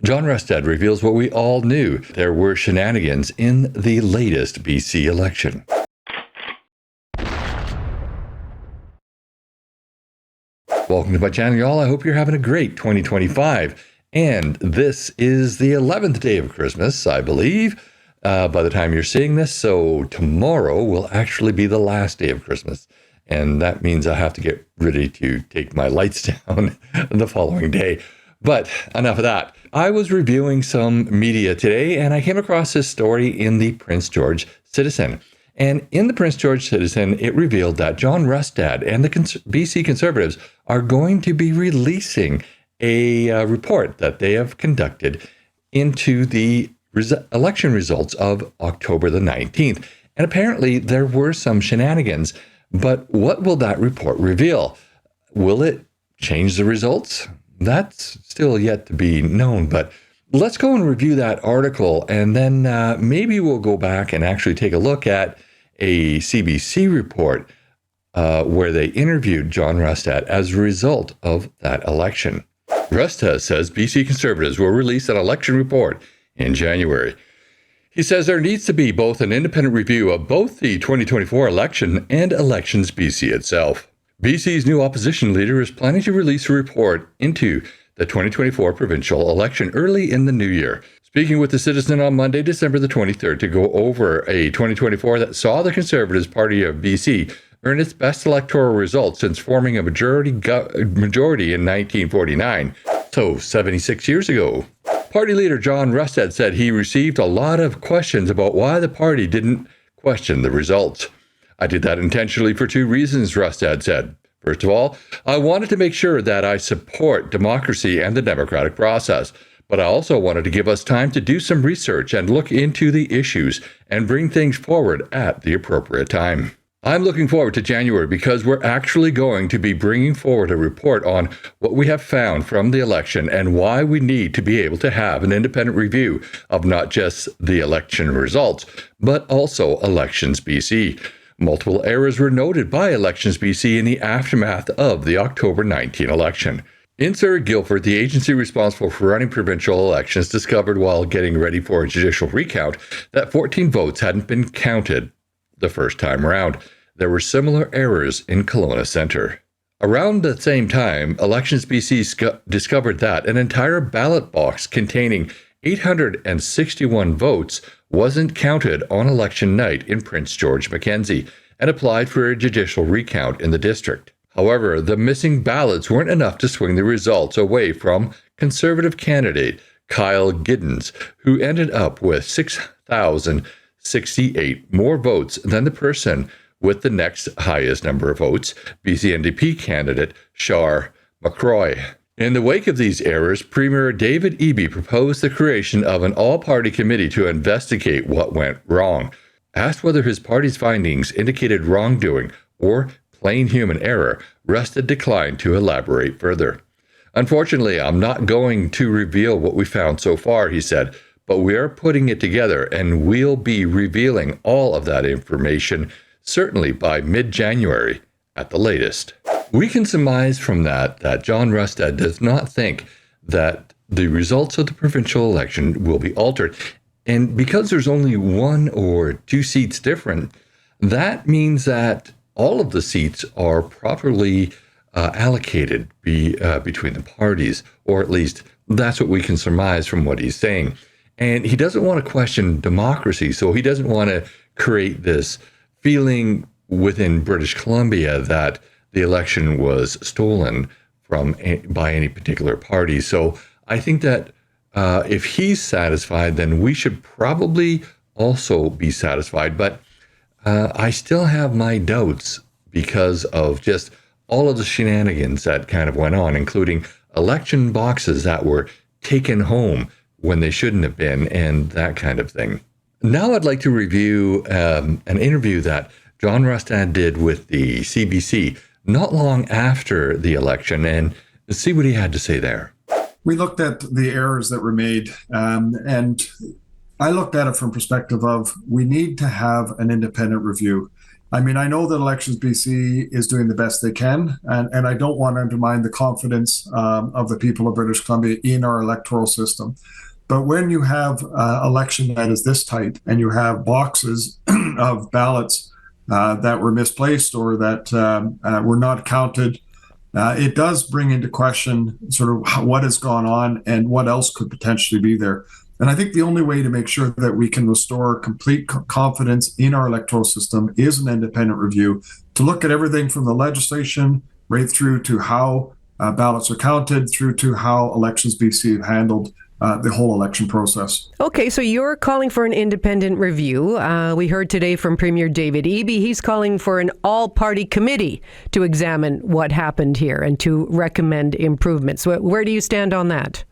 John Rustad reveals what we all knew. There were shenanigans in the latest BC election. Welcome to my channel, y'all. I hope you're having a great 2025. And this is the 11th day of Christmas, I believe, by the time you're seeing this. So tomorrow will actually be the last day of Christmas. And that means I have to get ready to take my lights down the following day. But enough of that. I was reviewing some media today, and I came across this story in the Prince George Citizen. And in the Prince George Citizen, it revealed that John Rustad and the BC Conservatives are going to be releasing a report that they have conducted into the election results of October the 19th. And apparently there were some shenanigans. But what will that report reveal? Will it change the results? That's still yet to be known, but let's go and review that article, and then maybe we'll go back and actually take a look at a CBC report where they interviewed John Rustad as a result of that election. Rustad says BC Conservatives will release an election report in January. He says there needs to be both an independent review of both the 2024 election and Elections BC itself. BC's new opposition leader is planning to release a report into the 2024 provincial election early in the new year. Speaking with the Citizen on Monday, December the 23rd, to go over a 2024 that saw the Conservative Party of BC earn its best electoral results since forming a majority in 1949, so 76 years ago. Party leader John Rustad said he received a lot of questions about why the party didn't question the results. I did that intentionally for two reasons, Rustad said. First of all, I wanted to make sure that I support democracy and the democratic process, but I also wanted to give us time to do some research and look into the issues and bring things forward at the appropriate time. I'm looking forward to January because we're actually going to be bringing forward a report on what we have found from the election and why we need to be able to have an independent review of not just the election results, but also Elections BC. Multiple errors were noted by Elections BC in the aftermath of the October 19 election. In Surrey Guildford, the agency responsible for running provincial elections discovered while getting ready for a judicial recount that 14 votes hadn't been counted the first time around. There were similar errors in Kelowna Centre. Around the same time, Elections BC discovered that an entire ballot box containing 861 votes wasn't counted on election night in Prince George Mackenzie and applied for a judicial recount in the district. However, the missing ballots weren't enough to swing the results away from Conservative candidate Kyle Giddens, who ended up with 6,068 more votes than the person with the next highest number of votes, BC NDP candidate Shar McCroy. In the wake of these errors, Premier David Eby proposed the creation of an all-party committee to investigate what went wrong. Asked whether his party's findings indicated wrongdoing or plain human error, Rustad declined to elaborate further. Unfortunately, I'm not going to reveal what we found so far, he said, but we are putting it together and we'll be revealing all of that information certainly by mid-January at the latest. We can surmise from that John Rustad does not think that the results of the provincial election will be altered. And because there's only one or two seats different, that means that all of the seats are properly allocated between the parties, or at least that's what we can surmise from what he's saying. And he doesn't want to question democracy, so he doesn't want to create this feeling within British Columbia that the election was stolen by any particular party. So I think that if he's satisfied, then we should probably also be satisfied. But I still have my doubts because of just all of the shenanigans that kind of went on, including election boxes that were taken home when they shouldn't have been, and that kind of thing. Now I'd like to review an interview that John Rustad did with the CBC not long after the election, and see what he had to say there. We looked at the errors that were made, and I looked at it from perspective of we need to have an independent review. I mean, I know that Elections BC is doing the best they can, and I don't want to undermine the confidence of the people of British Columbia in our electoral system. But when you have election that is this tight and you have boxes of ballots that were misplaced or that were not counted, it does bring into question sort of what has gone on and what else could potentially be there. And I think the only way to make sure that we can restore complete confidence in our electoral system is an independent review to look at everything from the legislation right through to how ballots are counted, through to how Elections BC have handled the whole election process. Okay, so you're calling for an independent review. We heard today from Premier David Eby. He's calling for an all-party committee to examine what happened here and to recommend improvements. Where do you stand on that?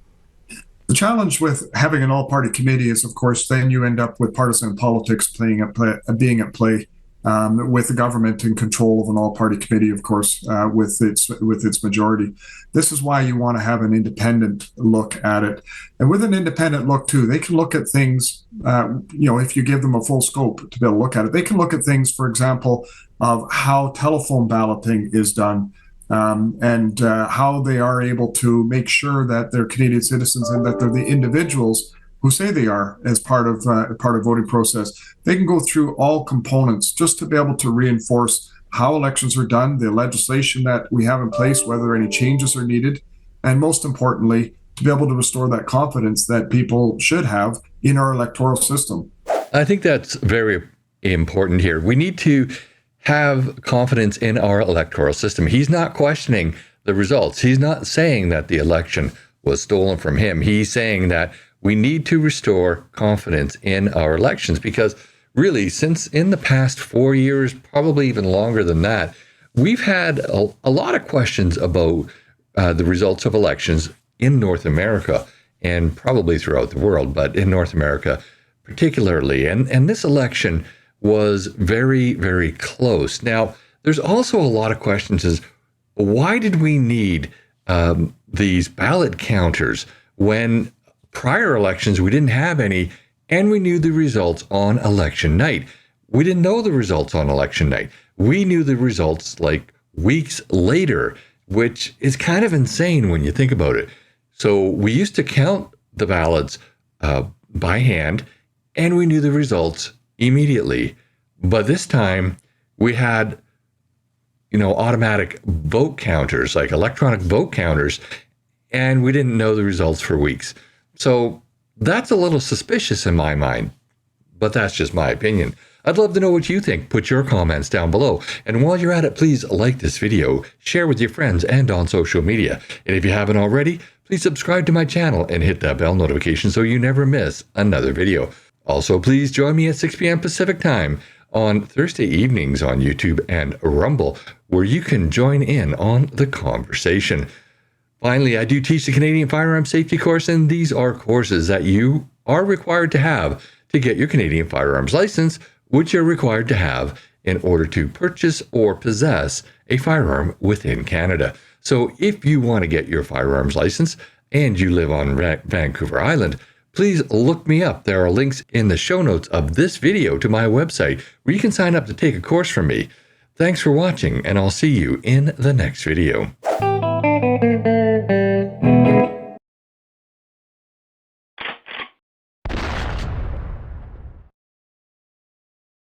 The challenge with having an all-party committee is, of course, then you end up with partisan politics being at play with the government in control of an all-party committee, of course, with its majority. This is why you want to have an independent look at it, and with an independent look too, they can look at things. If you give them a full scope to be able to look at it, they can look at things, for example, of how telephone balloting is done. And how they are able to make sure that they're Canadian citizens and that they're the individuals who say they are as part of voting process. They can go through all components just to be able to reinforce how elections are done, the legislation that we have in place, whether any changes are needed, and most importantly, to be able to restore that confidence that people should have in our electoral system. I think that's very important here. We need to have confidence in our electoral system. He's not questioning the results. He's not saying that the election was stolen from him. He's saying that we need to restore confidence in our elections because really, since in the past 4 years, probably even longer than that, we've had a lot of questions about the results of elections in North America and probably throughout the world, but in North America particularly. And this election was very, very close. Now, there's also a lot of questions as why did we need these ballot counters when prior elections we didn't have any and we knew the results on election night? We didn't know the results on election night. We knew the results like weeks later, which is kind of insane when you think about it. So we used to count the ballots by hand and we knew the results immediately. But this time we had, automatic vote counters, like electronic vote counters, and we didn't know the results for weeks. So that's a little suspicious in my mind, but that's just my opinion. I'd love to know what you think. Put your comments down below. And while you're at it, please like this video, share with your friends and on social media. And if you haven't already, please subscribe to my channel and hit that bell notification so you never miss another video. Also, please join me at 6 p.m. Pacific time on Thursday evenings on YouTube and Rumble, where you can join in on the conversation. Finally, I do teach the Canadian Firearm Safety course, and these are courses that you are required to have to get your Canadian firearms license, which you're required to have in order to purchase or possess a firearm within Canada. So if you want to get your firearms license and you live on Vancouver Island, please look me up. There are links in the show notes of this video to my website where you can sign up to take a course from me. Thanks for watching, and I'll see you in the next video.